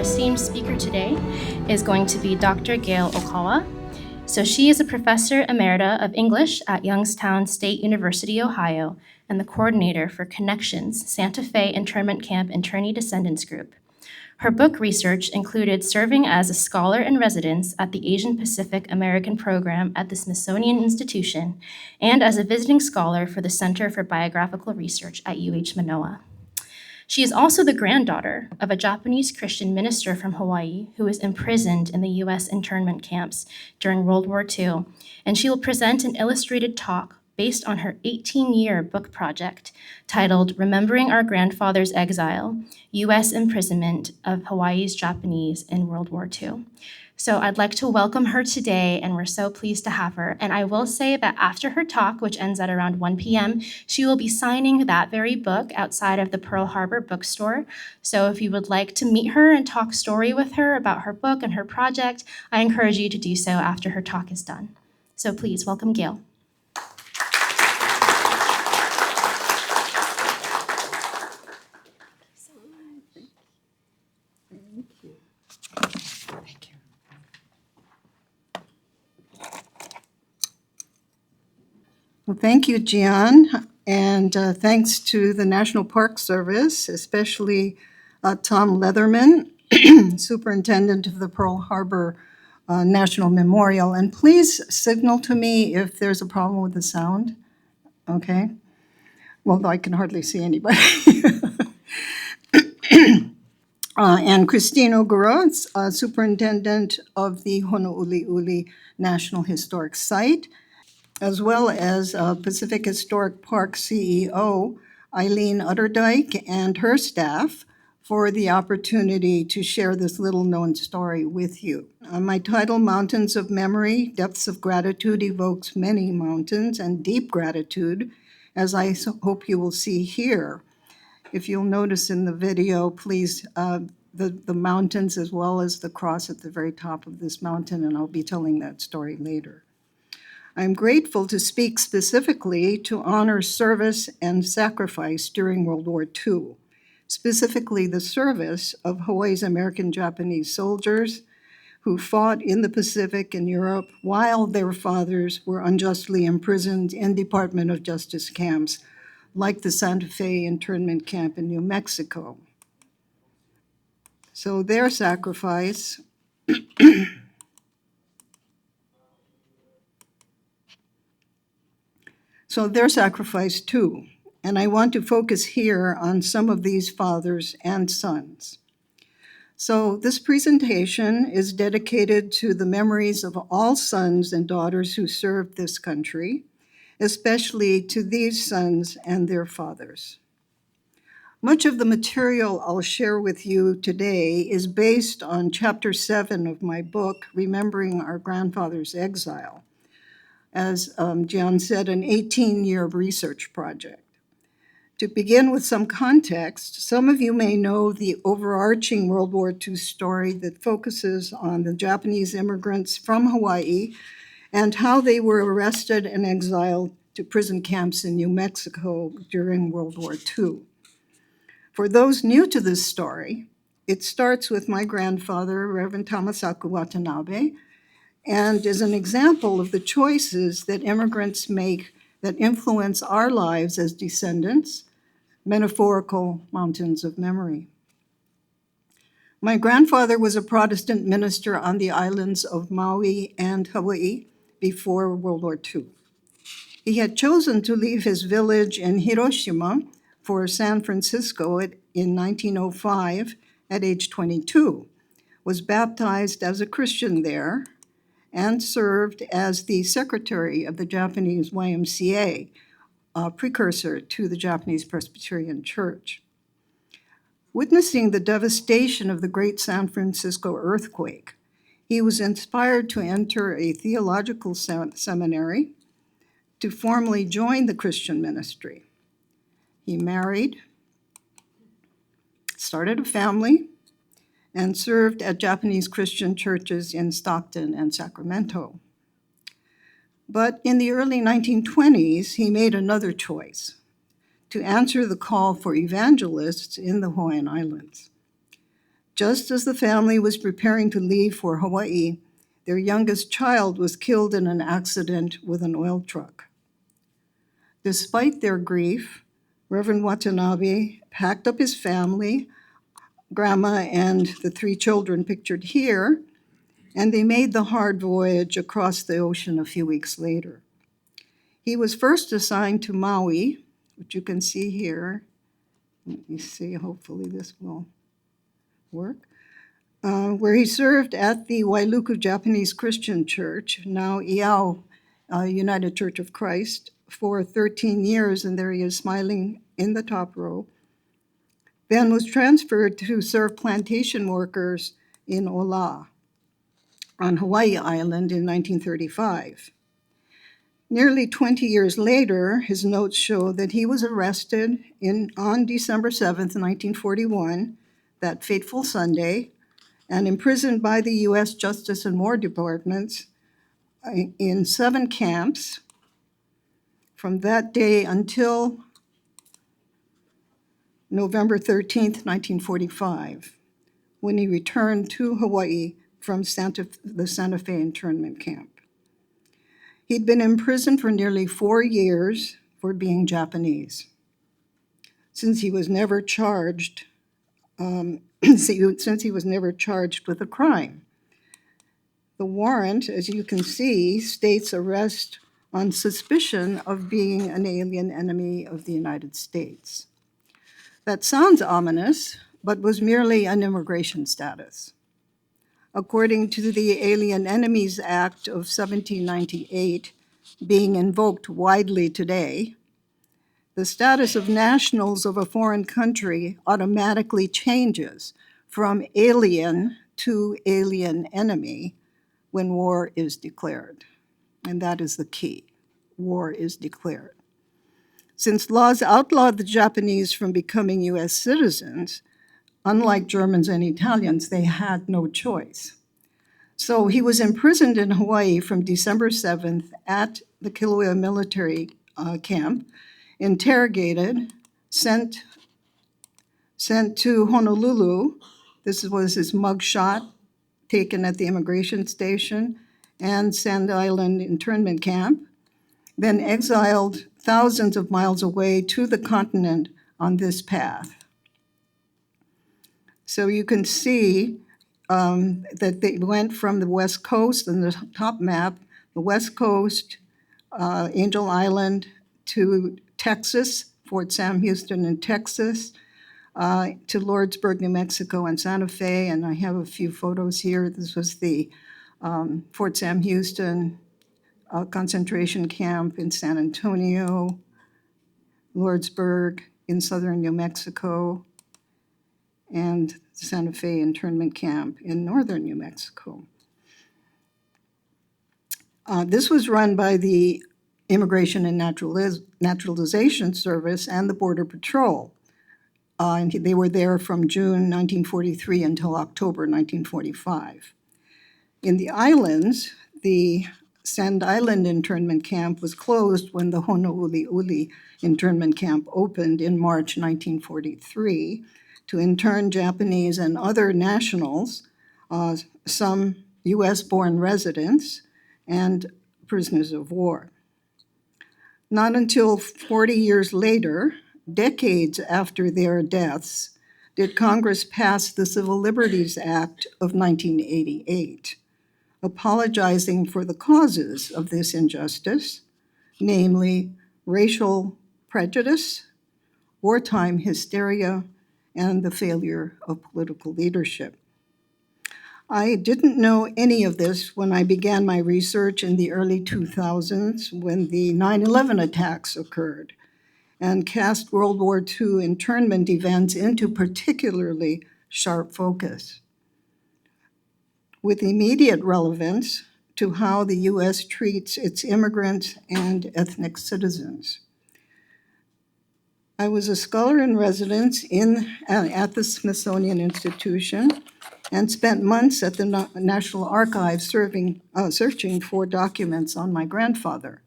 esteemed speaker today is going to be Dr. Gail Okawa. So she is a professor emerita of English at Youngstown State University, Ohio, and the coordinator for Connections, Santa Fe Internment Camp Internee Descendants Group. Her book research included serving as a scholar in residence at the Asian Pacific American Program at the Smithsonian Institution and as a visiting scholar for the Center for Biographical Research at UH Manoa. She is also the granddaughter of a Japanese Christian minister from Hawaii who was imprisoned in the U.S. internment camps during World War II, and she will present an illustrated talk based on her 18-year book project titled Remembering Our Grandfathers Exile, U.S. Imprisonment of Hawaii's Japanese in World War II. So I'd like to welcome her today, and we're so pleased to have her. And I will say that after her talk, which ends at around 1 p.m., she will be signing that very book outside of the Pearl Harbor bookstore. So if you would like to meet her and talk story with her about her book and her project, I encourage you to do so after her talk is done. So please welcome Gail. Well, thank you, Gian, and thanks to the National Park Service, especially Tom Leatherman, Superintendent of the Pearl Harbor National Memorial. And please signal to me if there's a problem with the sound, okay? Well, I can hardly see anybody. And Christine Ogura, Superintendent of the Honouliuli National Historic Site, as well as Pacific Historic Park CEO Eileen Utterdijk and her staff for the opportunity to share this little-known story with you. My title, Mountains of Memory, Depths of Gratitude, evokes many mountains and deep gratitude, as I hope you will see here. If you'll notice in the video, please, the mountains as well as the cross at the very top of this mountain, and I'll be telling that story later. I'm grateful to speak specifically to honor service and sacrifice during World War II, specifically the service of Hawaii's American-Japanese soldiers who fought in the Pacific and Europe while their fathers were unjustly imprisoned in Department of Justice camps like the Santa Fe Internment Camp in New Mexico. So their sacrifice too, and I want to focus here on some of these fathers and sons. So this presentation is dedicated to the memories of all sons and daughters who served this country, especially to these sons and their fathers. Much of the material I'll share with you today is based on Chapter 7 of my book, Remembering Our Grandfathers Exile, as John said, an 18-year research project. To begin with some context, some of you may know the overarching World War II story that focuses on the Japanese immigrants from Hawaii and how they were arrested and exiled to prison camps in New Mexico during World War II. For those new to this story, it starts with my grandfather, Reverend Tamasaku Watanabe, and is an example of the choices that immigrants make that influence our lives as descendants, metaphorical mountains of memory. My grandfather was a Protestant minister on the islands of Maui and Hawaii before World War II. He had chosen to leave his village in Hiroshima for San Francisco in 1905 at age 22, was baptized as a Christian there, and served as the secretary of the Japanese YMCA, a precursor to the Japanese Presbyterian Church. Witnessing the devastation of the Great San Francisco earthquake, he was inspired to enter a theological seminary to formally join the Christian ministry. He married, started a family, and served at Japanese Christian churches in Stockton and Sacramento. But in the early 1920s, he made another choice, to answer the call for evangelists in the Hawaiian Islands. Just as the family was preparing to leave for Hawaii, their youngest child was killed in an accident with an oil truck. Despite their grief, Reverend Watanabe packed up his family, grandma and the 3 children pictured here, and they made the hard voyage across the ocean a few weeks later. He was first assigned to Maui, which you can see here. Let me see, hopefully this will work. Where he served at the Wailuku Japanese Christian Church, now Iao United Church of Christ, for 13 years, and there he is smiling in the top row. Then was transferred to serve plantation workers in Ola on Hawaii Island in 1935. Nearly 20 years later, his notes show that he was arrested on December 7th, 1941, that fateful Sunday, and imprisoned by the U.S. Justice and War Departments in 7 camps from that day until November 13th, 1945, when he returned to Hawaii from the Santa Fe Internment Camp. He'd been imprisoned for nearly 4 years for being Japanese, since he was never charged with a crime. The warrant, as you can see, states arrest on suspicion of being an alien enemy of the United States. That sounds ominous, but was merely an immigration status. According to the Alien Enemies Act of 1798, being invoked widely today, the status of nationals of a foreign country automatically changes from alien to alien enemy when war is declared. And that is the key. War is declared. Since laws outlawed the Japanese from becoming US citizens, unlike Germans and Italians, they had no choice. So he was imprisoned in Hawaii from December 7th at the Kilauea military camp, interrogated, sent to Honolulu. This was his mugshot taken at the immigration station and Sand Island Internment Camp, then exiled thousands of miles away to the continent on this path. So you can see that they went from the West Coast, on the top map, the West Coast, Angel Island, to Texas, Fort Sam Houston in Texas, to Lordsburg, New Mexico, and Santa Fe. And I have a few photos here. This was the Fort Sam Houston concentration camp in San Antonio, Lordsburg in southern New Mexico, and Santa Fe internment camp in northern New Mexico. This was run by the Immigration and Naturalization Service and the Border Patrol. And they were there from June 1943 until October 1945. In the islands, the Sand Island internment camp was closed when the Honouliuli Internment Camp opened in March 1943 to intern Japanese and other nationals, some US-born residents, and prisoners of war. Not until 40 years later, decades after their deaths, did Congress pass the Civil Liberties Act of 1988, apologizing for the causes of this injustice, namely racial prejudice, wartime hysteria, and the failure of political leadership. I didn't know any of this when I began my research in the early 2000s when the 9/11 attacks occurred and cast World War II internment events into particularly sharp focus, with immediate relevance to how the US treats its immigrants and ethnic citizens. I was a scholar in residence at the Smithsonian Institution and spent months at the National Archives searching for documents on my grandfather.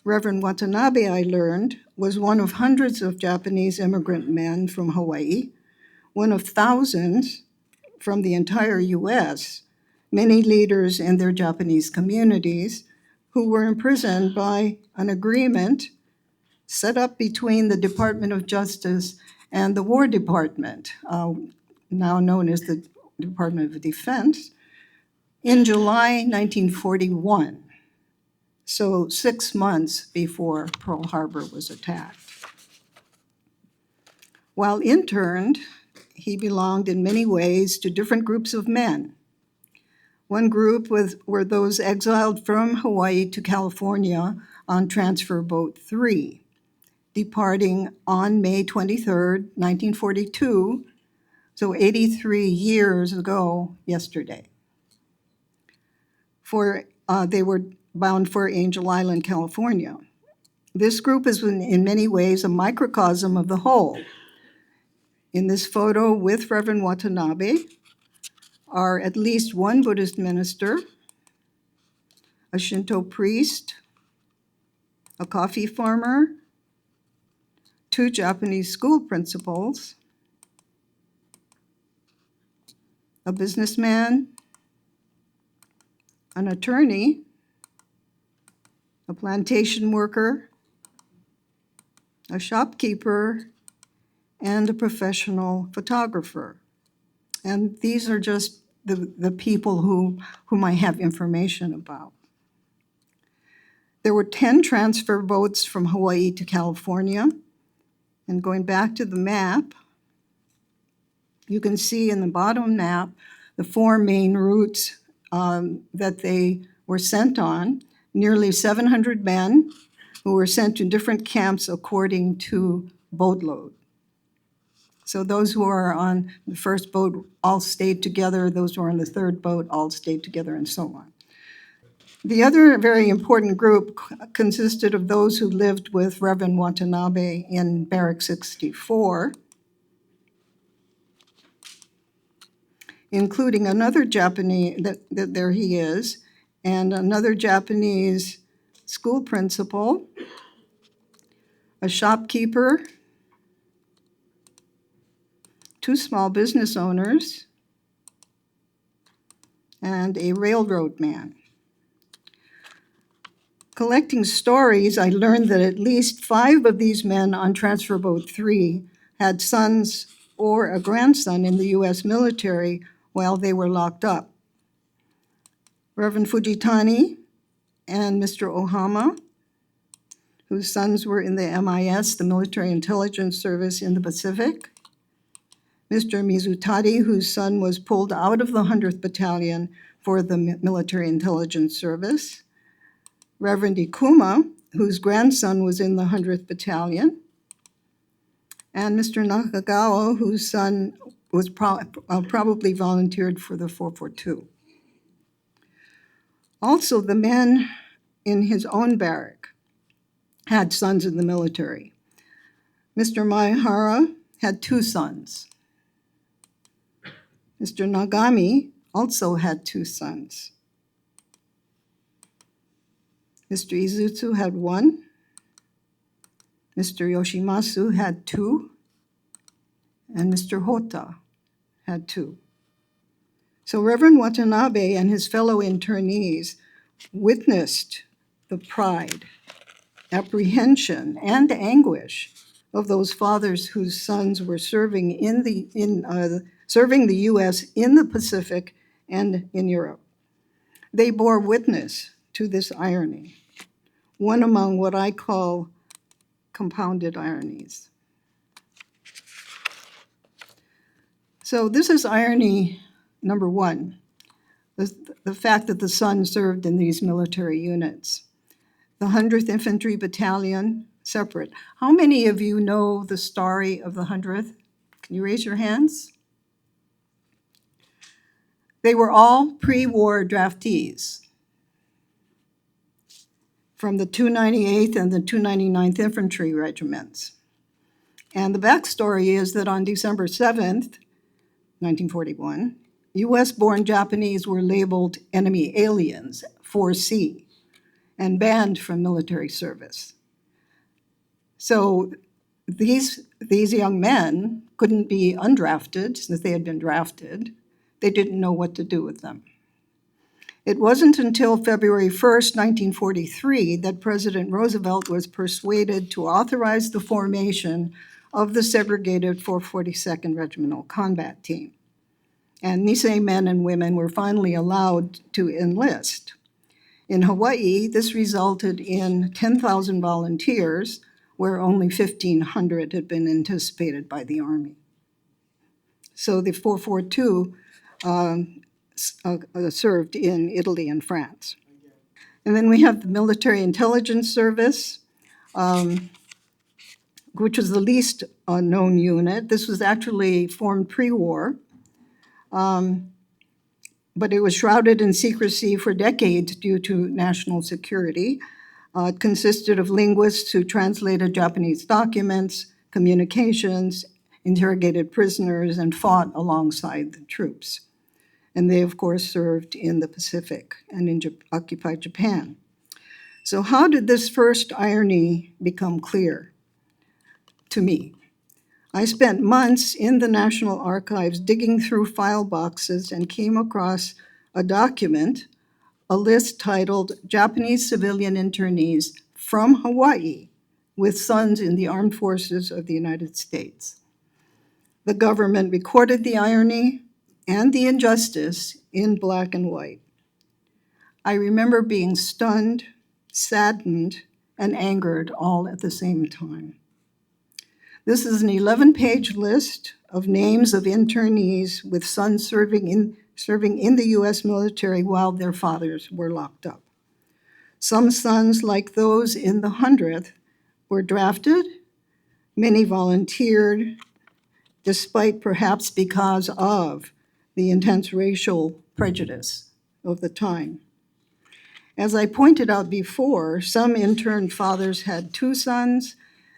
Reverend Watanabe, I learned, was one of hundreds of Japanese immigrant men from Hawaii, one of thousands from the entire US, many leaders in their Japanese communities who were imprisoned by an agreement set up between the Department of Justice and the War Department, now known as the Department of Defense, in July 1941, so 6 months before Pearl Harbor was attacked. While interned, he belonged in many ways to different groups of men. One group were those exiled from Hawaii to California on Transfer Boat 3, departing on May 23rd, 1942, so 83 years ago yesterday. They were bound for Angel Island, California. This group is in many ways a microcosm of the whole. In this photo with Reverend Watanabe are at least one Buddhist minister, a Shinto priest, a coffee farmer, 2 Japanese school principals, a businessman, an attorney, a plantation worker, a shopkeeper, and a professional photographer. And these are just the people whom I have information about. There were 10 transfer boats from Hawaii to California. And going back to the map, you can see in the bottom map the 4 main routes that they were sent on, nearly 700 men who were sent to different camps according to boatload. So those who are on the first boat all stayed together, those who are on the third boat all stayed together, and so on. The other very important group consisted of those who lived with Reverend Watanabe in Barrack 64, including another Japanese, there he is, and another Japanese school principal, a shopkeeper, 2 small business owners, and a railroad man. Collecting stories, I learned that at least 5 of these men on Transfer Boat 3 had sons or a grandson in the US military while they were locked up. Reverend Fujitani and Mr. Ohama, whose sons were in the MIS, the Military Intelligence Service in the Pacific. Mr. Mizutani, whose son was pulled out of the 100th Battalion for the Military Intelligence Service. Reverend Ikuma, whose grandson was in the 100th Battalion. And Mr. Nakagawa, whose son was probably volunteered for the 442. Also, the men in his own barrack had sons in the military. Mr. Maihara had 2 sons. Mr. Nagami also had 2 sons. Mr. Izutsu had 1. Mr. Yoshimasu had 2. And Mr. Hota had 2. So Reverend Watanabe and his fellow internees witnessed the pride, apprehension, and anguish of those fathers whose sons were serving serving the U.S. in the Pacific and in Europe. They bore witness to this irony, one among what I call compounded ironies. So this is irony number 1, the fact that the son served in these military units. The 100th Infantry Battalion, separate. How many of you know the story of the 100th? Can you raise your hands? They were all pre-war draftees from the 298th and the 299th Infantry Regiments. And the backstory is that on December 7th, 1941, US-born Japanese were labeled enemy aliens, 4C, and banned from military service. So these young men couldn't be undrafted since they had been drafted. they didn't know what to do with them. It wasn't until February 1st, 1943, that President Roosevelt was persuaded to authorize the formation of the segregated 442nd Regimental Combat Team. And Nisei men and women were finally allowed to enlist. In Hawaii, this resulted in 10,000 volunteers, where only 1,500 had been anticipated by the Army. So the 442 served in Italy and France. And then we have the Military Intelligence Service, which was the least known unit. This was actually formed pre-war, but it was shrouded in secrecy for decades due to national security. It consisted of linguists who translated Japanese documents, communications, interrogated prisoners, and fought alongside the troops. And they, of course, served in the Pacific and in occupied Japan. So how did this first irony become clear to me? I spent months in the National Archives digging through file boxes and came across a document, a list titled Japanese Civilian Internees from Hawaii with Sons in the Armed Forces of the United States. The government recorded the irony and the injustice in black and white. I remember being stunned, saddened, and angered all at the same time. This is an 11-page list of names of internees with sons serving in the U.S. military while their fathers were locked up. Some sons, like those in the 100th, were drafted. Many volunteered, despite perhaps because of the intense racial prejudice of the time. As I pointed out before, some interned fathers had 2 sons,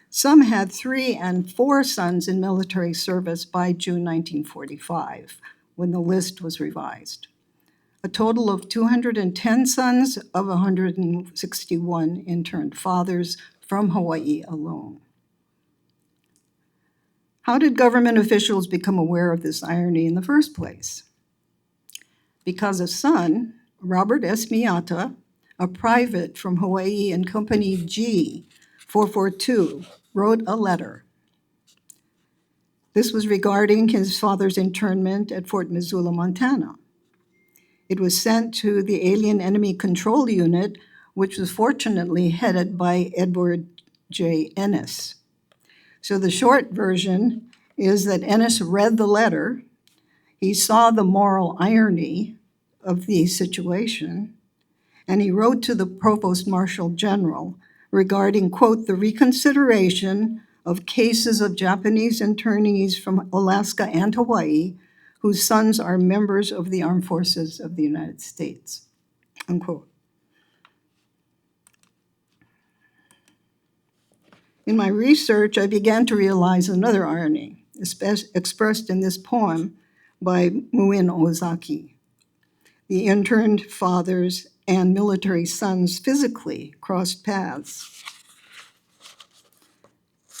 some had 3 and 4 sons in military service by June 1945, when the list was revised. A total of 210 sons of 161 interned fathers from Hawaii alone. How did government officials become aware of this irony in the first place? Because a son, Robert S. Miyata, a private from Hawaii in Company G, 442, wrote a letter. This was regarding his father's internment at Fort Missoula, Montana. It was sent to the Alien Enemy Control Unit, which was fortunately headed by Edward J. Ennis. So the short version is that Ennis read the letter, he saw the moral irony of the situation, and he wrote to the Provost Marshal General regarding, quote, the reconsideration of cases of Japanese internees from Alaska and Hawaii whose sons are members of the Armed Forces of the United States, unquote. In my research, I began to realize another irony, expressed in this poem by Muin Ozaki. The interned fathers and military sons physically crossed paths.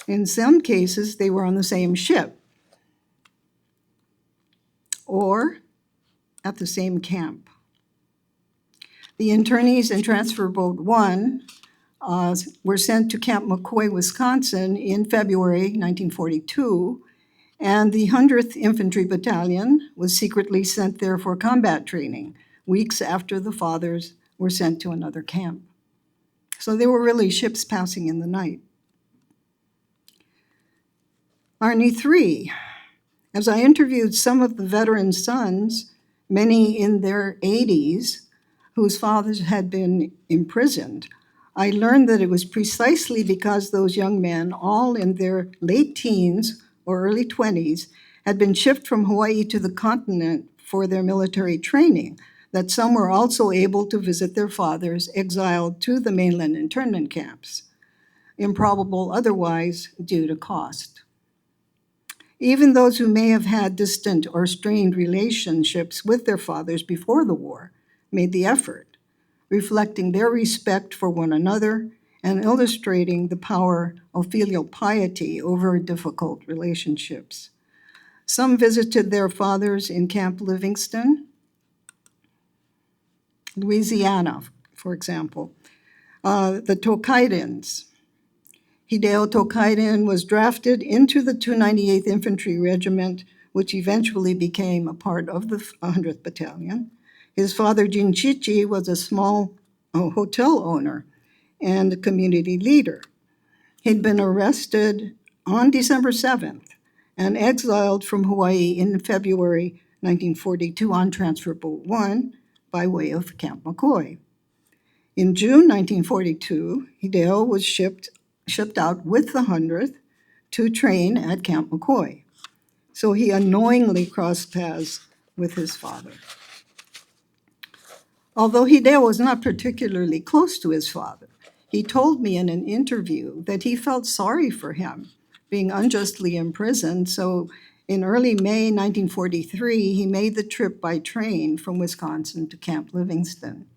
In some cases, they were on the same ship or at the same camp. The internees in Transfer Boat 1 were sent to Camp McCoy, Wisconsin in February 1942, and the 100th Infantry Battalion was secretly sent there for combat training weeks after the fathers were sent to another camp. So they were really ships passing in the night. Irony 3, as I interviewed some of the veteran sons, many in their 80s, whose fathers had been imprisoned, I learned that it was precisely because those young men, all in their late teens or early 20s, had been shipped from Hawaii to the continent for their military training, that some were also able to visit their fathers exiled to the mainland internment camps, improbable otherwise due to cost. Even those who may have had distant or strained relationships with their fathers before the war made the effort, reflecting their respect for one another and illustrating the power of filial piety over difficult relationships. Some visited their fathers in Camp Livingston, Louisiana, for example. The Tokaidens. Hideo Tokaiden was drafted into the 298th Infantry Regiment, which eventually became a part of the 100th Battalion. His father, Jinchichi, was a small hotel owner and a community leader. He'd been arrested on December 7th and exiled from Hawaii in February 1942 on Transfer Boat 1 by way of Camp McCoy. In June 1942, Hideo was shipped out with the 100th to train at Camp McCoy. So he unknowingly crossed paths with his father. Although Hideo was not particularly close to his father, he told me in an interview that he felt sorry for him being unjustly imprisoned. So in early May 1943, he made the trip by train from Wisconsin to Camp Livingston.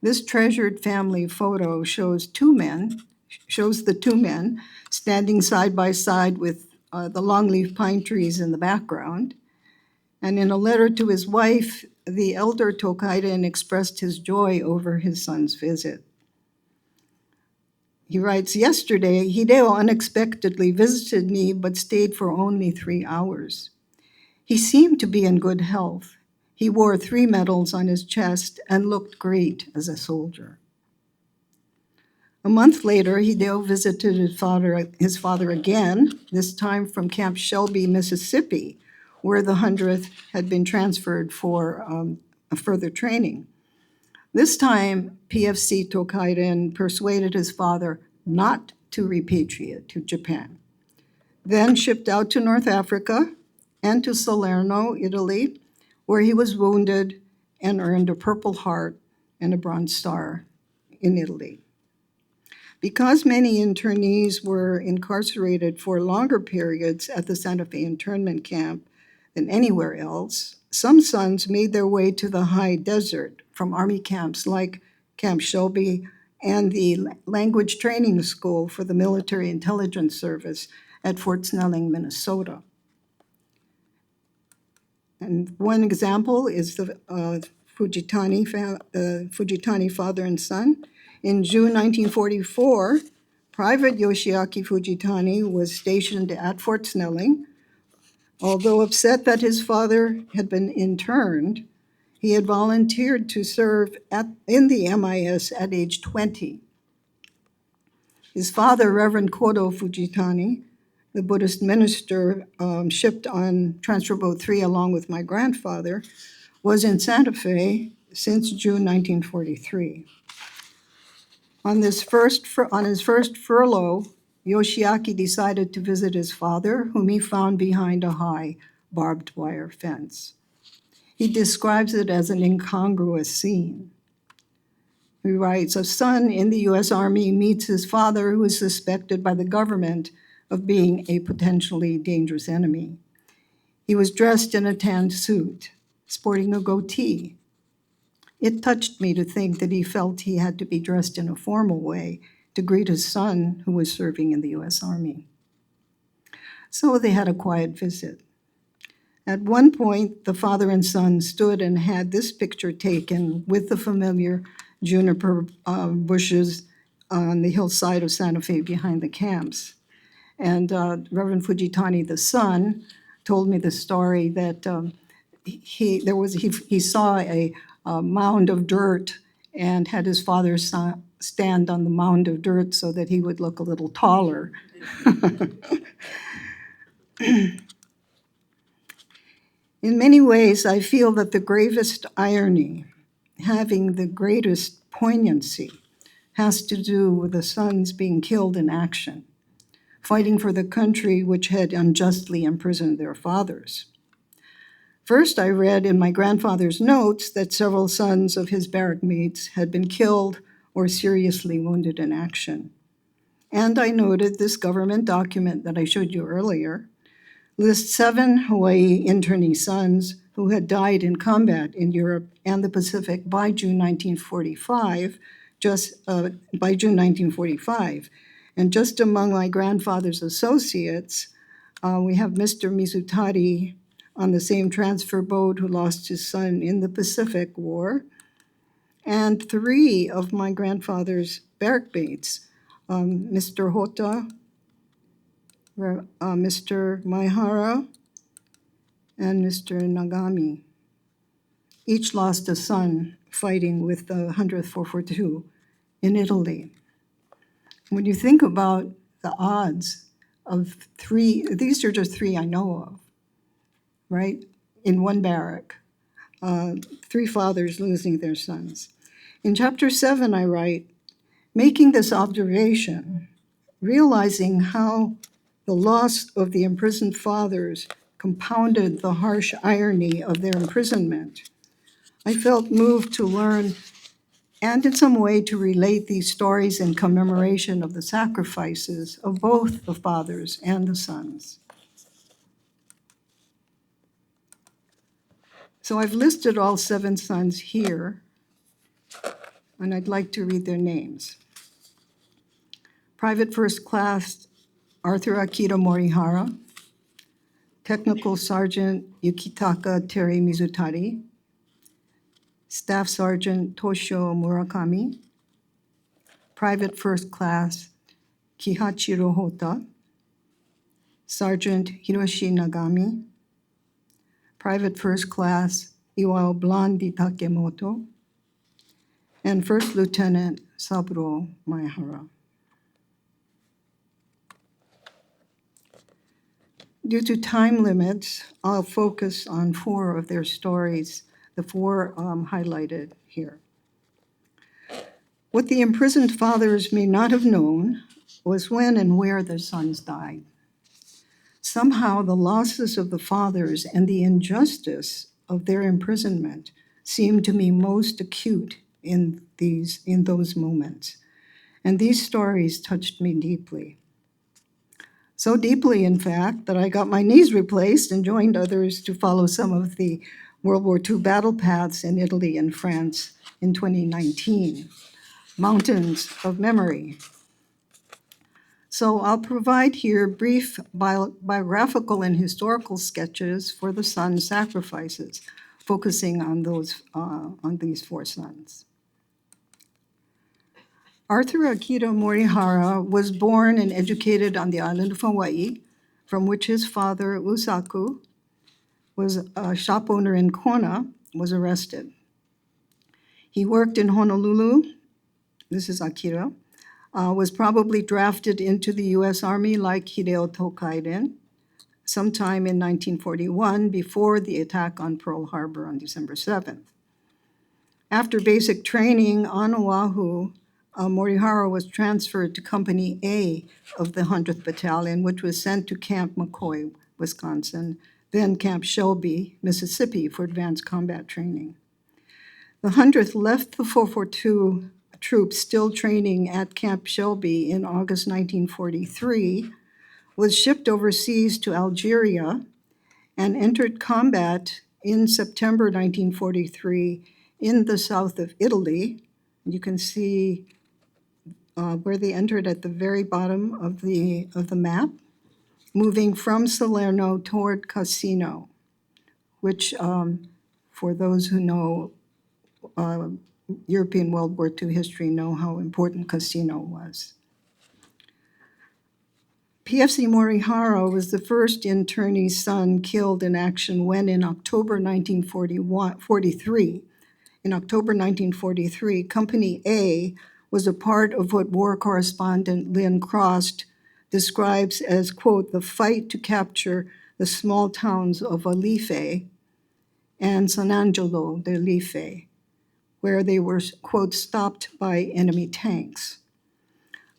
This treasured family photo shows the two men standing side by side with the longleaf pine trees in the background. And in a letter to his wife, the elder Tokaiden expressed his joy over his son's visit. He writes, "Yesterday, Hideo unexpectedly visited me but stayed for only 3 hours. He seemed to be in good health. He wore 3 medals on his chest and looked great as a soldier." A month later, Hideo visited his father again, this time from Camp Shelby, Mississippi, where the 100th had been transferred for a further training. This time, PFC Tokaiden persuaded his father not to repatriate to Japan, then shipped out to North Africa and to Salerno, Italy, where he was wounded and earned a Purple Heart and a Bronze Star in Italy. Because many internees were incarcerated for longer periods at the Santa Fe internment camp than anywhere else, some sons made their way to the high desert from Army camps like Camp Shelby and the language training school for the Military Intelligence Service at Fort Snelling, Minnesota. And one example is the Fujitani father and son. In June 1944, Private Yoshiaki Fujitani was stationed at Fort Snelling. Although upset that his father had been interned, he had volunteered to serve in the MIS at age 20. His father, Reverend Kodo Fujitani, the Buddhist minister shipped on Transfer Boat 3 along with my grandfather, was in Santa Fe since June 1943. On his first furlough, Yoshiaki decided to visit his father, whom he found behind a high barbed wire fence. He describes it as an incongruous scene. He writes, "A son in the U.S. Army meets his father, who is suspected by the government of being a potentially dangerous enemy. He was dressed in a tan suit, sporting a goatee. It touched me to think that he felt he had to be dressed in a formal way to greet his son, who was serving in the U.S. Army. So they had a quiet visit. At one point, the father and son stood and had this picture taken with the familiar juniper bushes on the hillside of Santa Fe behind the camps. And Reverend Fujitani, the son, told me the story that he saw a mound of dirt and had his father stand on the mound of dirt so that he would look a little taller. In many ways, I feel that the gravest irony, having the greatest poignancy, has to do with the sons being killed in action, fighting for the country which had unjustly imprisoned their fathers. First, I read in my grandfather's notes that several sons of his barrack mates had been killed or seriously wounded in action. And I noted this government document that I showed you earlier lists 7 Hawaii internee sons who had died in combat in Europe and the Pacific by June 1945, And just among my grandfather's associates, We have Mr. Mizutari on the same transfer boat who lost his son in the Pacific War, and three of my grandfather's barrack mates, Mr. Hota, Mr. Maihara, and Mr. Nagami. Each lost a son fighting with the 100th 442 in Italy. When you think about the odds of three, these are just three I know of, right? In one barrack, three fathers losing their sons. In chapter 7, I write, making this observation, realizing how the loss of the imprisoned fathers compounded the harsh irony of their imprisonment, I felt moved to learn and in some way to relate these stories in commemoration of the sacrifices of both the fathers and the sons. So I've listed all 7 sons here, and I'd like to read their names. Private First Class Arthur Akira Morihara, Technical Sergeant Yukitaka Terry Mizutari, Staff Sergeant Toshio Murakami, Private First Class Kihachiro Hota, Sergeant Hiroshi Nagami, Private First Class Iwao Blandi Takemoto, and First Lieutenant Saburo Maihara. Due to time limits, I'll focus on 4 of their stories, the 4 highlighted here. What the imprisoned fathers may not have known was when and where their sons died. Somehow the losses of the fathers and the injustice of their imprisonment seemed to me most acute in those moments. And these stories touched me deeply. So deeply, in fact, that I got my knees replaced and joined others to follow some of the World War II battle paths in Italy and France in 2019. Mountains of Memory. So I'll provide here brief biographical and historical sketches for the sons' sacrifices, focusing on these 4 sons. Arthur Akira Morihara was born and educated on the island of Hawaii, from which his father, Usaku, was a shop owner in Kona, was arrested. He worked in Honolulu. This is Akira. Was probably drafted into the U.S. Army like Hideo Tokaiden sometime in 1941 before the attack on Pearl Harbor on December 7th. After basic training on Oahu, Morihara was transferred to Company A of the 100th Battalion, which was sent to Camp McCoy, Wisconsin, then Camp Shelby, Mississippi, for advanced combat training. The 100th left the 442 troops still training at Camp Shelby in August 1943, was shipped overseas to Algeria and entered combat in September 1943 in the south of Italy. You can see where they entered at the very bottom of the map, moving from Salerno toward Cassino, which, for those who know European World War II history, know how important Cassino was. PFC Morihara was the first internee's son killed in action when in October 1943, Company A was a part of what war correspondent Lynn Crost describes as, quote, the fight to capture the small towns of Alife and San Angelo de Alife, where they were, quote, stopped by enemy tanks.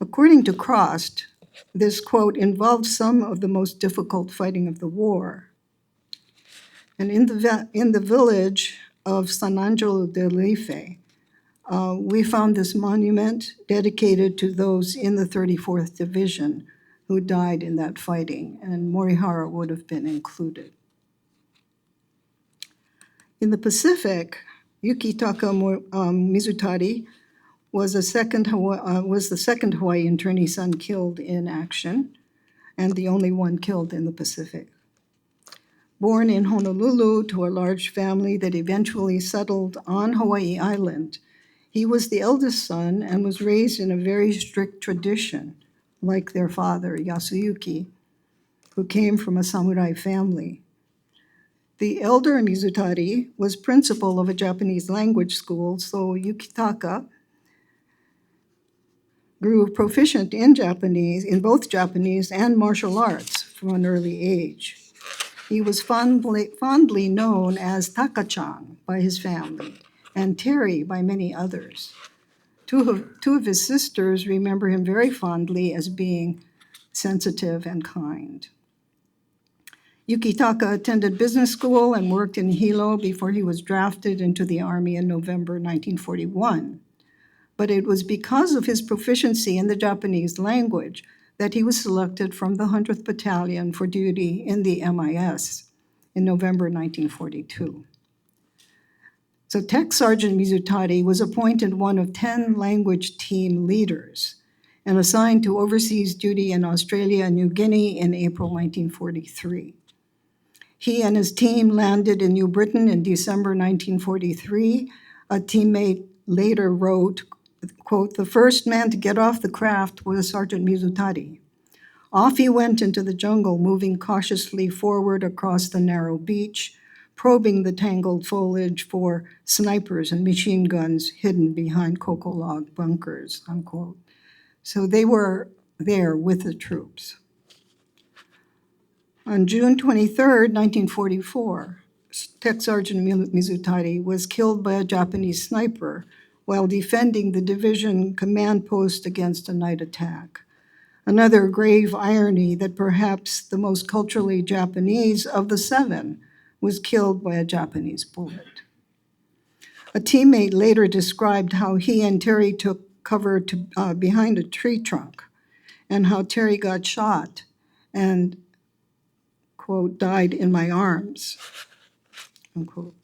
According to Crost, this, quote, involved some of the most difficult fighting of the war. And in the village of San Angelo de Alife, we found this monument dedicated to those in the 34th Division who died in that fighting, and Morihara would have been included. In the Pacific, Yukitaka Mizutari was the second Hawaii internee son killed in action. and the only one killed in the Pacific. Born in Honolulu to a large family that eventually settled on Hawaii Island, he was the eldest son and was raised in a very strict tradition, like their father, Yasuyuki, who came from a samurai family. The elder Mizutari was principal of a Japanese language school, so Yukitaka grew proficient in Japanese, in both Japanese and martial arts from an early age. He was fondly known as Taka-chan by his family and Terry by many others. Two of his sisters remember him very fondly as being sensitive and kind. Yukitaka attended business school and worked in Hilo before he was drafted into the Army in November 1941. But it was because of his proficiency in the Japanese language that he was selected from the 100th Battalion for duty in the MIS in November 1942. So Tech Sergeant Mizutari was appointed one of 10 language team leaders and assigned to overseas duty in Australia and New Guinea in April 1943. He and his team landed in New Britain in December 1943. A teammate later wrote, quote, "The first man to get off the craft was Sergeant Mizutari. Off he went into the jungle, moving cautiously forward across the narrow beach, probing the tangled foliage for snipers and machine guns hidden behind cocoa log bunkers," unquote. So they were there with the troops. On June 23, 1944, Tech Sergeant Mizutari was killed by a Japanese sniper while defending the division command post against a night attack. Another grave irony that perhaps the most culturally Japanese of the 7 was killed by a Japanese bullet. A teammate later described how he and Terry took cover behind a tree trunk and how Terry got shot and, quote, "died in my arms," unquote.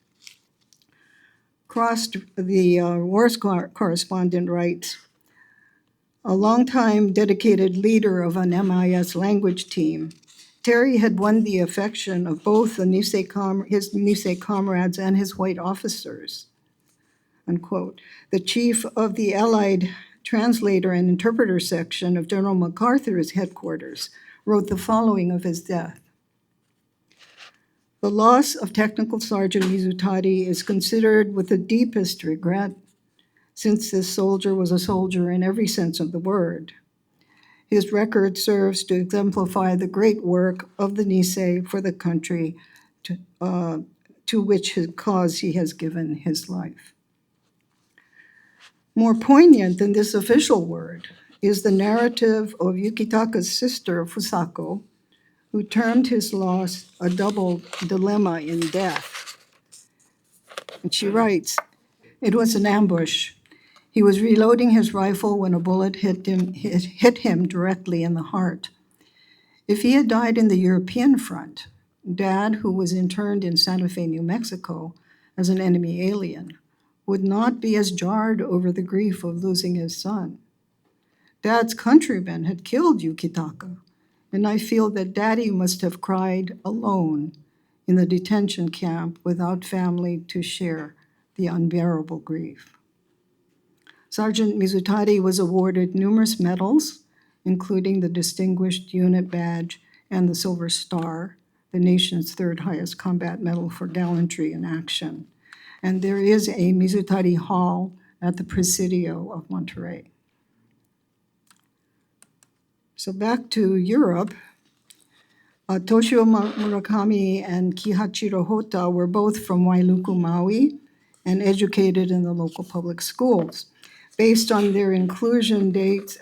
Crossed, the wars correspondent writes, a longtime dedicated leader of an MIS language team, Terry had won the affection of both his Nisei comrades and his white officers, unquote. The chief of the Allied translator and interpreter section of General MacArthur's headquarters wrote the following of his death. The loss of Technical Sergeant Mizutari is considered with the deepest regret, since this soldier was a soldier in every sense of the word. His record serves to exemplify the great work of the Nisei for the country to which his cause he has given his life. More poignant than this official word is the narrative of Yukitaka's sister, Fusako, who termed his loss a double dilemma in death. And she writes, "It was an ambush. He was reloading his rifle when a bullet hit him directly in the heart. If he had died in the European front, Dad, who was interned in Santa Fe, New Mexico, as an enemy alien, would not be as jarred over the grief of losing his son. Dad's countrymen had killed Yukitaka, and I feel that Daddy must have cried alone in the detention camp without family to share the unbearable grief." Sergeant Mizutari was awarded numerous medals, including the Distinguished Unit Badge and the Silver Star, the nation's third highest combat medal for gallantry in action. And there is a Mizutari Hall at the Presidio of Monterey. So back to Europe, Toshio Murakami and Kihachiro Hota were both from Wailuku, Maui, and educated in the local public schools. Based on their induction dates,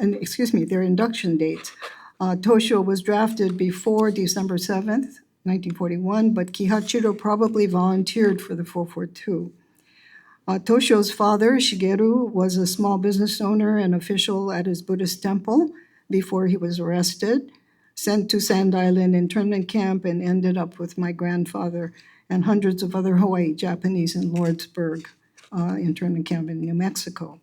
Toshio was drafted before December 7th, 1941, but Kihachiro probably volunteered for the 442. Toshio's father, Shigeru, was a small business owner and official at his Buddhist temple before he was arrested, sent to Sand Island Internment Camp, and ended up with my grandfather and hundreds of other Hawaii Japanese in Lordsburg Internment Camp in New Mexico.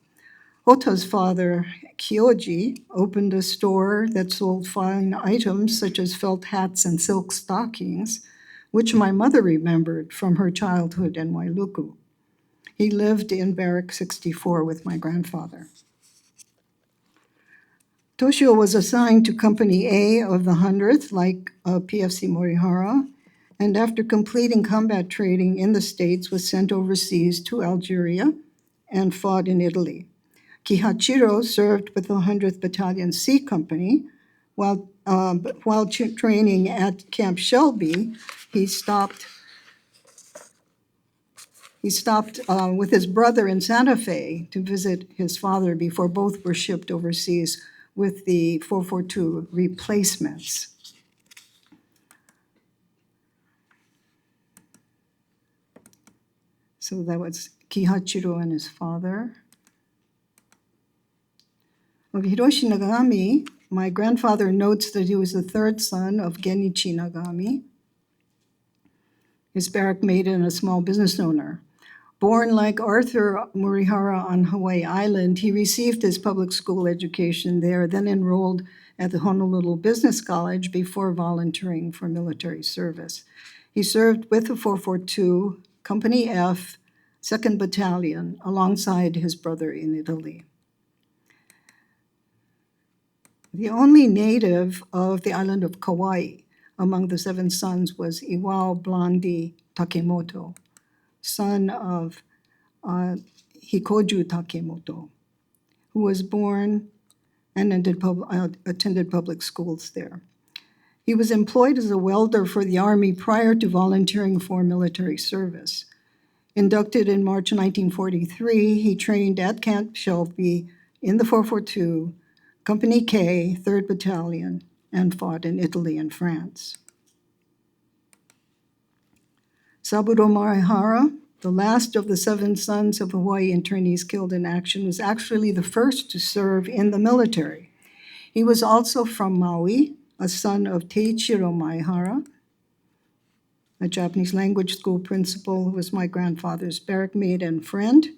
Hota's father, Kyoji, opened a store that sold fine items such as felt hats and silk stockings, which my mother remembered from her childhood in Wailuku. He lived in Barrack 64 with my grandfather. Toshio was assigned to Company A of the 100th, like PFC Morihara, and after completing combat training in the States, was sent overseas to Algeria and fought in Italy. Kihachiro served with the 100th Battalion C Company. While training at Camp Shelby, he stopped with his brother in Santa Fe to visit his father before both were shipped overseas with the 442 replacements. So that was Kihachiro and his father. Of Hiroshi Nagami, my grandfather notes that he was the third son of Genichi Nagami, his barrack mate and a small business owner. Born like Arthur Morihara on Hawaii Island, he received his public school education there, then enrolled at the Honolulu Business College before volunteering for military service. He served with the 442 Company F, 2nd Battalion, alongside his brother in Italy. The only native of the island of Kauai among the 7 sons was Iwao Blondie Takemoto, son of Hikoju Takemoto, who was born and attended public schools there. He was employed as a welder for the Army prior to volunteering for military service. Inducted in March 1943, he trained at Camp Shelby in the 442, Company K, 3rd Battalion, and fought in Italy and France. Saburo Morihara, the last of the 7 sons of Hawaii internees killed in action, was actually the first to serve in the military. He was also from Maui, a son of Teichiro Maehara, a Japanese language school principal who was my grandfather's barrack mate and friend.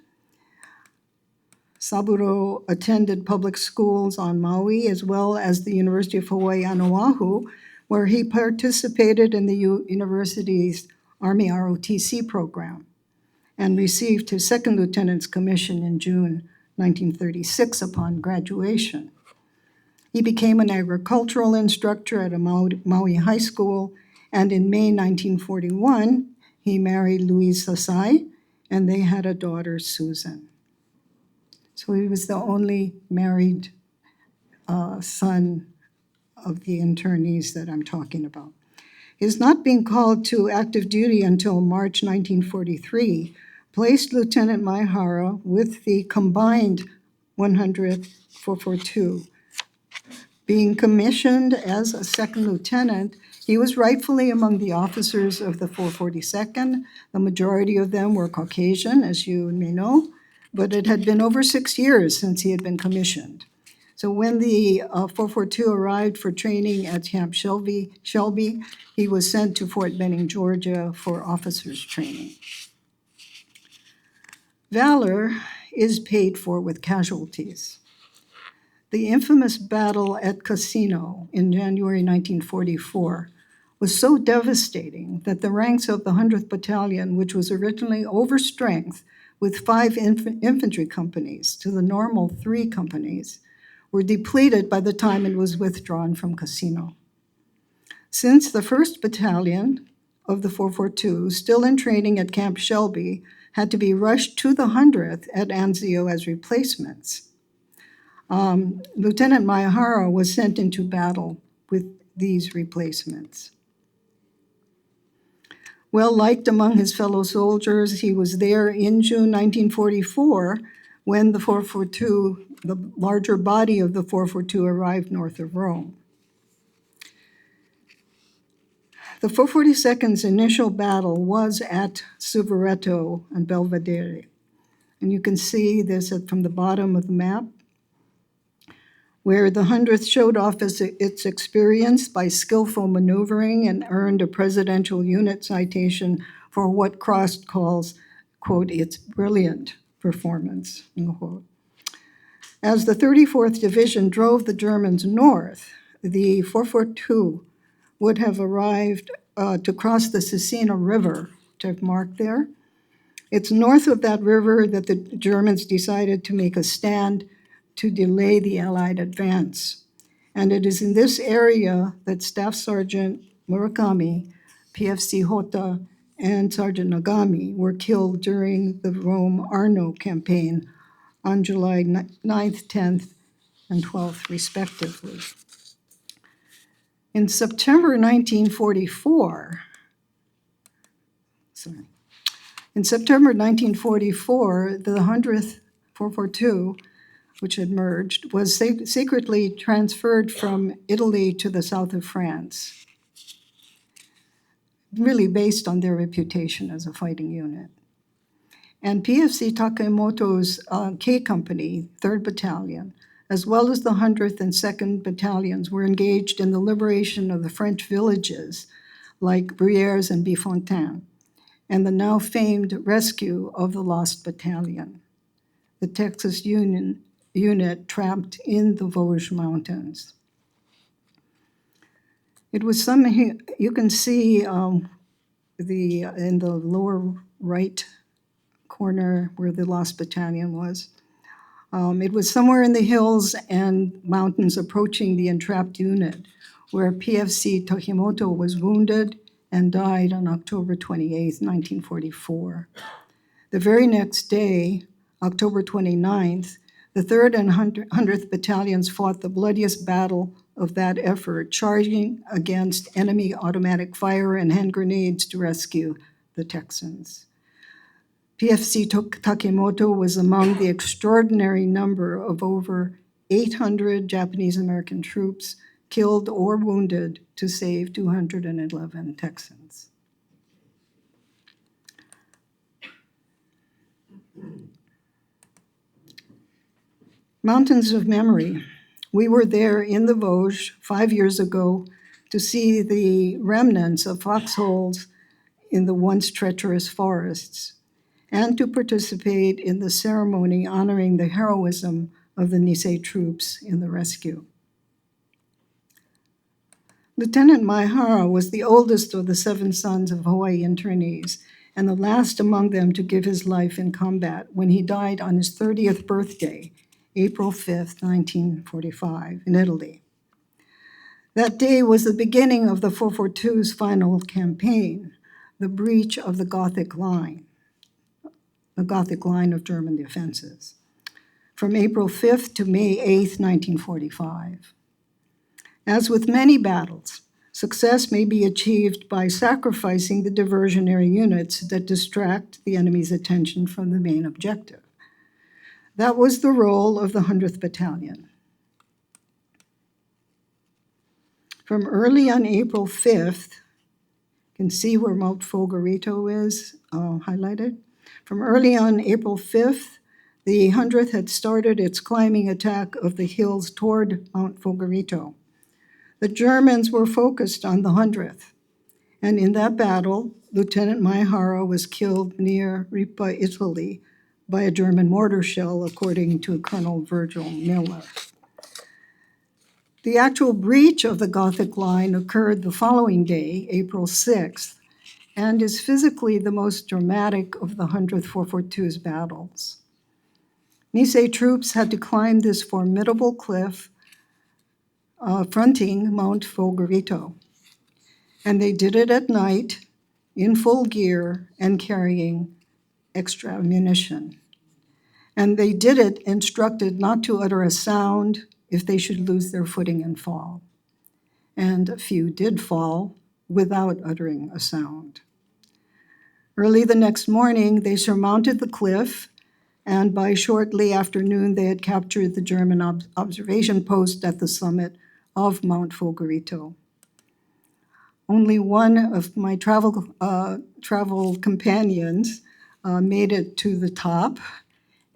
Saburo attended public schools on Maui as well as the University of Hawaii on Oahu, where he participated in the university's Army ROTC program and received his 2nd lieutenant's commission in June 1936 upon graduation. He became an agricultural instructor at a Maui high school, and in May 1941, he married Louise Sasai, and they had a daughter, Susan. So he was the only married son of the internees that I'm talking about. His not being called to active duty until March 1943 placed Lieutenant Maehara with the combined 100th 442. Being commissioned as a 2nd lieutenant, he was rightfully among the officers of the 442nd. The majority of them were Caucasian, as you may know, but it had been over 6 years since he had been commissioned. So when the 442 arrived for training at Camp Shelby, he was sent to Fort Benning, Georgia for officers training. Valor is paid for with casualties. The infamous battle at Casino in January 1944 was so devastating that the ranks of the 100th Battalion, which was originally over strength with 5 infantry companies to the normal 3 companies, were depleted by the time it was withdrawn from Casino. Since the 1st Battalion of the 442, still in training at Camp Shelby, had to be rushed to the 100th at Anzio as replacements, Lieutenant Maehara was sent into battle with these replacements. Well liked among his fellow soldiers, he was there in June 1944 when the 442, the larger body of the 442, arrived north of Rome. The 442nd's initial battle was at Suvareto and Belvedere. And you can see this from the bottom of the map, where the 100th showed off its experience by skillful maneuvering and earned a Presidential Unit citation for what Cross calls, quote, its brilliant performance, end quote. As the 34th Division drove the Germans north, the 442 would have arrived to cross the Cecina River, which I've marked there. It's north of that river that the Germans decided to make a stand to delay the Allied advance. And it is in this area that Staff Sergeant Murakami, PFC Hota, and Sergeant Nagami were killed during the Rome-Arno campaign on July 9th, 10th, and 12th, respectively. In September 1944, the 100th 442, which had merged, was secretly transferred from Italy to the south of France, really based on their reputation as a fighting unit. And PFC Takemoto's K Company, 3rd Battalion, as well as the 100th and 2nd Battalions were engaged in the liberation of the French villages like Brières and Bifontaine, and the now famed rescue of the Lost Battalion, the Texas unit trapped in the Vosges Mountains. It was you can see in the lower right corner where the Lost Battalion was. It was somewhere in the hills and mountains approaching the entrapped unit, where PFC Takimoto was wounded and died on October 28, 1944. The very next day, October 29th, the 3rd and 100th Battalions fought the bloodiest battle of that effort, charging against enemy automatic fire and hand grenades to rescue the Texans. PFC Takemoto was among the extraordinary number of over 800 Japanese American troops killed or wounded to save 211 Texans. Mountains of Memory. We were there in the Vosges 5 years ago to see the remnants of foxholes in the once treacherous forests, and to participate in the ceremony honoring the heroism of the Nisei troops in the rescue. Lieutenant Maehara was the oldest of the 7 sons of Hawaii internees, and the last among them to give his life in combat when he died on his 30th birthday, April 5th, 1945, in Italy. That day was the beginning of the 442's final campaign, the breach of the Gothic line of German defenses, from April 5th to May 8th, 1945. As with many battles, success may be achieved by sacrificing the diversionary units that distract the enemy's attention from the main objective. That was the role of the 100th Battalion. From early on April 5th, you can see where Mount Fogarito is highlighted. From early on April 5th, the 100th had started its climbing attack of the hills toward Mount Fogarito. The Germans were focused on the 100th, and in that battle, Lieutenant Maehara was killed near Ripa, Italy, by a German mortar shell, according to Colonel Virgil Miller. The actual breach of the Gothic line occurred the following day, April 6th, and is physically the most dramatic of the 100th 442's battles. Nisei troops had to climb this formidable cliff fronting Mount Fogarito, and they did it at night in full gear and carrying extra ammunition. And they did it instructed not to utter a sound if they should lose their footing and fall. And a few did fall without uttering a sound. Early the next morning, they surmounted the cliff, and by shortly afternoon, they had captured the German observation post at the summit of Mount Fogarito. Only one of my travel companions made it to the top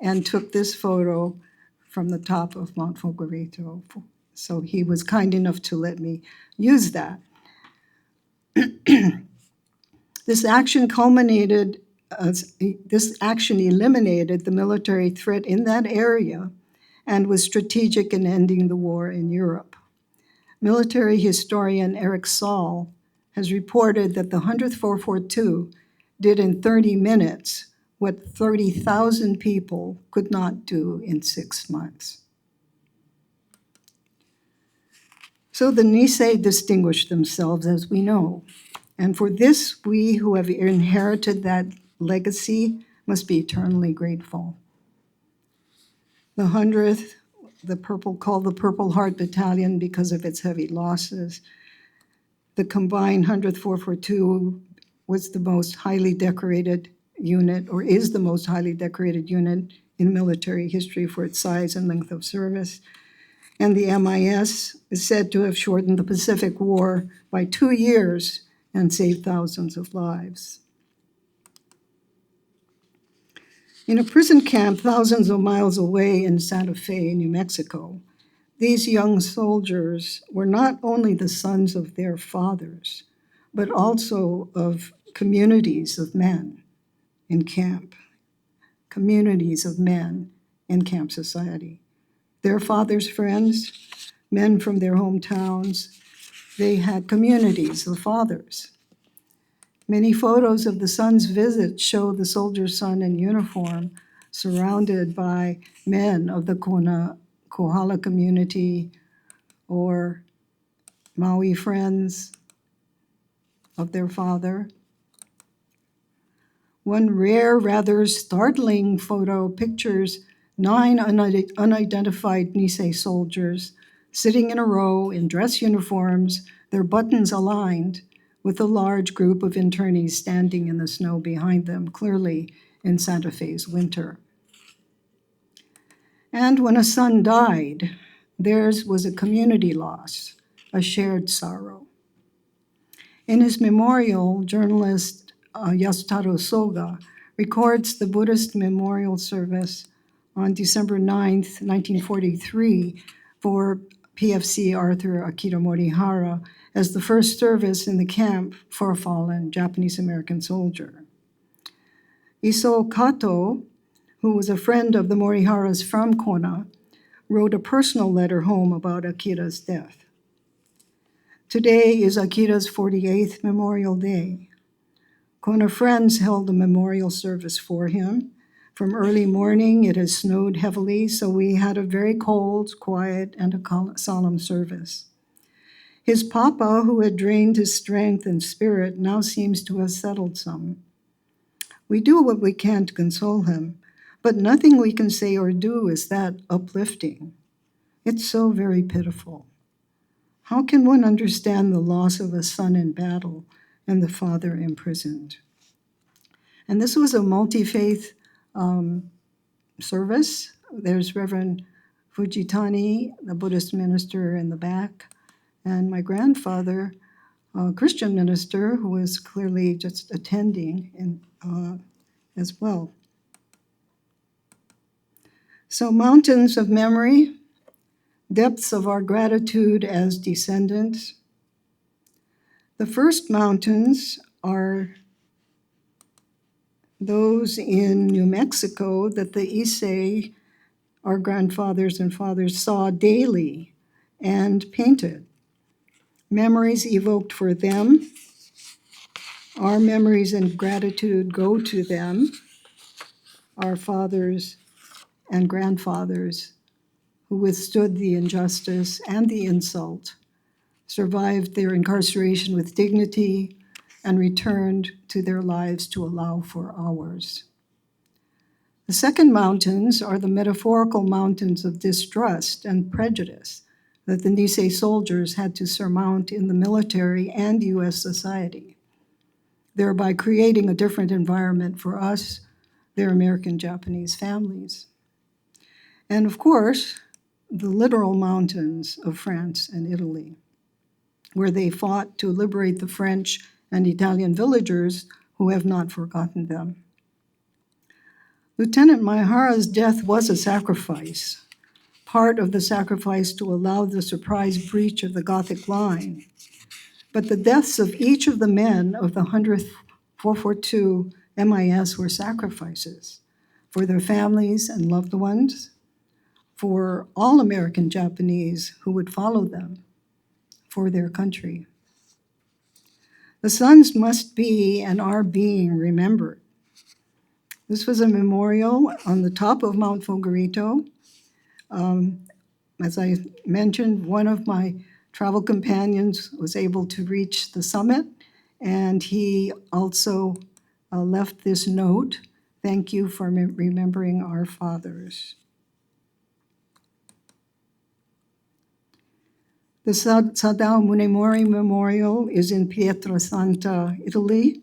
and took this photo from the top of Mount Fogarito. So he was kind enough to let me use that. This action eliminated the military threat in that area and was strategic in ending the war in Europe. Military historian Eric Saul has reported that the 100th 442 did in 30 minutes what 30,000 people could not do in 6 months. So the Nisei distinguished themselves, as we know. And for this, we who have inherited that legacy must be eternally grateful. The 100th, called the Purple Heart Battalion because of its heavy losses. The combined 100th 442 was the most highly decorated unit, or is the most highly decorated unit in military history for its size and length of service. And the MIS is said to have shortened the Pacific War by 2 years and saved thousands of lives. In a prison camp thousands of miles away in Santa Fe, New Mexico, these young soldiers were not only the sons of their fathers, but also of communities of men in camp, communities of men in camp society. Their fathers' friends, men from their hometowns, they had communities of fathers. Many photos of the son's visit show the soldier's son in uniform, surrounded by men of the Kohala community or Maui friends of their father. One rare, rather startling photo pictures 9 unidentified Nisei soldiers sitting in a row in dress uniforms, their buttons aligned, with a large group of internees standing in the snow behind them, clearly in Santa Fe's winter. And when a son died, theirs was a community loss, a shared sorrow. In his memorial, journalist Yasutaro Soga records the Buddhist memorial service on December 9th, 1943, for PFC Arthur Akira Morihara as the first service in the camp for a fallen Japanese-American soldier. Iso Kato, who was a friend of the Moriharas from Kona, wrote a personal letter home about Akira's death. Today is Akira's 48th Memorial Day. Kona friends held a memorial service for him. From early morning, it has snowed heavily, so we had a very cold, quiet, and a solemn service. His papa, who had drained his strength and spirit, now seems to have settled some. We do what we can to console him, but nothing we can say or do is that uplifting. It's so very pitiful. How can one understand the loss of a son in battle and the father imprisoned? And this was a multi-faith service. There's Reverend Fujitani, the Buddhist minister in the back, and my grandfather, a Christian minister, who was clearly just attending as well. So mountains of memory, depths of our gratitude as descendants. The first mountains are those in New Mexico that the Issei, our grandfathers and fathers, saw daily and painted. Memories evoked for them. Our memories and gratitude go to them, our fathers and grandfathers who withstood the injustice and the insult, survived their incarceration with dignity, and returned to their lives to allow for ours. The second mountains are the metaphorical mountains of distrust and prejudice that the Nisei soldiers had to surmount in the military and US society, thereby creating a different environment for us, their American Japanese families. And of course, the literal mountains of France and Italy, where they fought to liberate the French and Italian villagers who have not forgotten them. Lieutenant Maehara's death was a sacrifice, part of the sacrifice to allow the surprise breach of the Gothic line. But the deaths of each of the men of the 100th 442 MIS were sacrifices for their families and loved ones, for all American Japanese who would follow them for their country. The sons must be and are being remembered. This was a memorial on the top of Mount Fogarito. As I mentioned, one of my travel companions was able to reach the summit, and he also left this note: "Thank you for remembering our fathers." The Sadao Munemori Memorial is in Pietrasanta, Italy.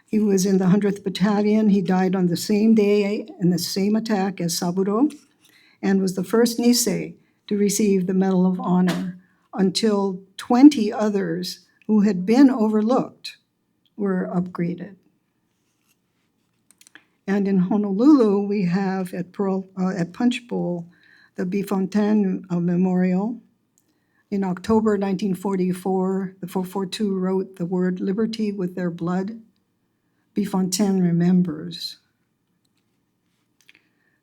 He was in the 100th Battalion. He died on the same day in the same attack as Saburo, and was the first Nisei to receive the Medal of Honor until 20 others who had been overlooked were upgraded. And in Honolulu, we have at Punch Bowl, the Bifontaine Memorial. In October 1944, the 442 wrote the word liberty with their blood. Bifontaine remembers.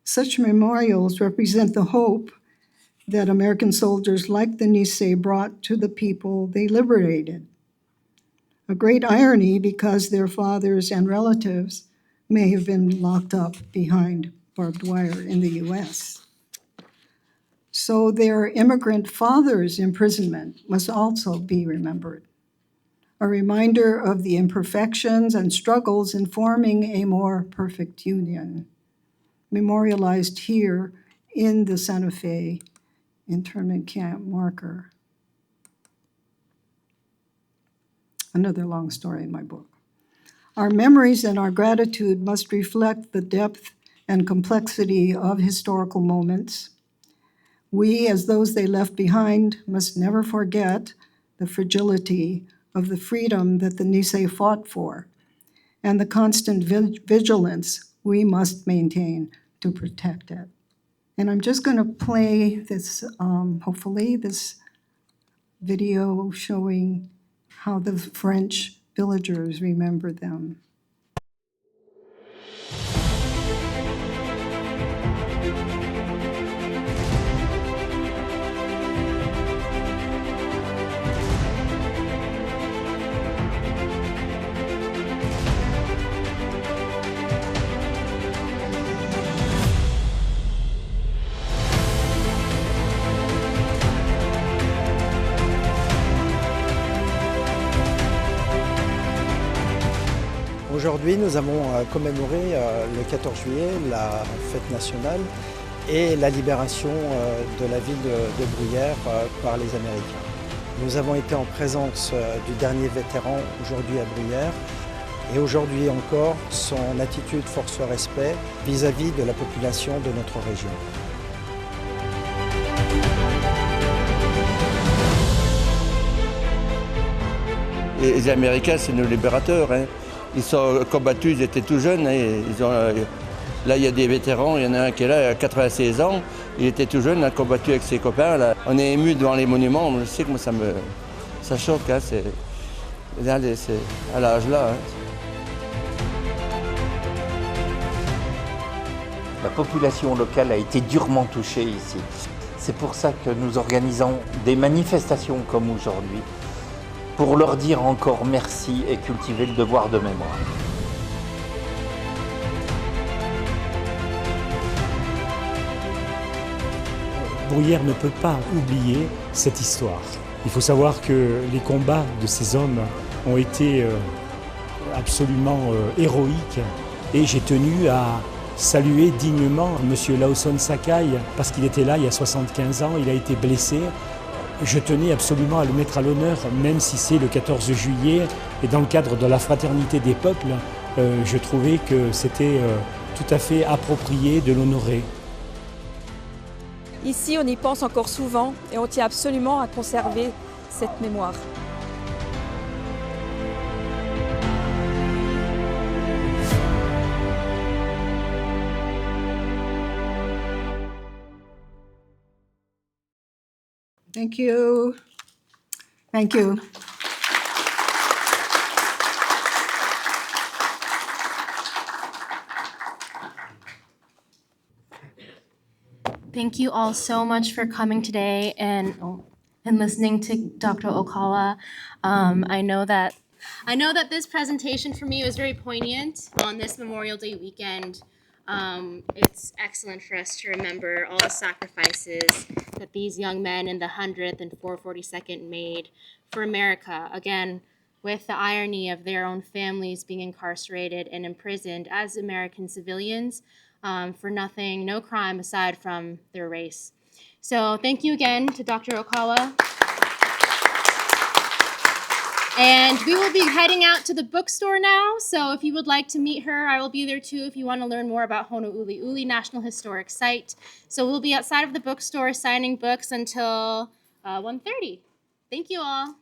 Such memorials represent the hope that American soldiers like the Nisei brought to the people they liberated. A great irony, because their fathers and relatives may have been locked up behind barbed wire in the US. So their immigrant fathers' imprisonment must also be remembered, a reminder of the imperfections and struggles in forming a more perfect union, memorialized here in the Santa Fe internment camp marker. Another long story in my book. Our memories and our gratitude must reflect the depth and complexity of historical moments. We, as those they left behind, must never forget the fragility of the freedom that the Nisei fought for and the constant vigilance we must maintain to protect it. And I'm just going to play this, hopefully, this video showing how the French villagers remember them. Aujourd'hui, nous avons commémoré le 14 juillet la fête nationale et la libération de la ville de Bruyères par les Américains. Nous avons été en présence du dernier vétéran aujourd'hui à Bruyères et aujourd'hui encore, son attitude force respect vis-à-vis de la population de notre région. Les Américains, c'est nos libérateurs. Hein. Ils sont combattus, ils étaient tout jeunes. Hein. Là, il y a des vétérans, il y en a un qui est là, à 96 ans. Il était tout jeune, il a combattu avec ses copains. Là. On est ému devant les monuments. Je sais que moi, ça choque. Hein. Là, c'est à l'âge là. Hein. La population locale a été durement touchée ici. C'est pour ça que nous organisons des manifestations comme aujourd'hui, pour leur dire encore merci et cultiver le devoir de mémoire. Bruyères ne peut pas oublier cette histoire. Il faut savoir que les combats de ces hommes ont été absolument héroïques et j'ai tenu à saluer dignement M. Lawson Sakai parce qu'il était là il y a 75 ans, il a été blessé. Je tenais absolument à le mettre à l'honneur, même si c'est le 14 juillet, et dans le cadre de la fraternité des peuples, je trouvais que c'était tout à fait approprié de l'honorer. Ici, on y pense encore souvent et on tient absolument à conserver cette mémoire. Thank you. Thank you. Thank you all so much for coming today and listening to Dr. Okawa. I know that this presentation for me was very poignant on this Memorial Day weekend. It's excellent for us to remember all the sacrifices that these young men in the 100th and 442nd made for America. Again, with the irony of their own families being incarcerated and imprisoned as American civilians for nothing, no crime aside from their race. So thank you again to Dr. Okawa. And we will be heading out to the bookstore now. So if you would like to meet her, I will be there too if you want to learn more about Honouliuli National Historic Site. So we'll be outside of the bookstore signing books until 1:30. Thank you all.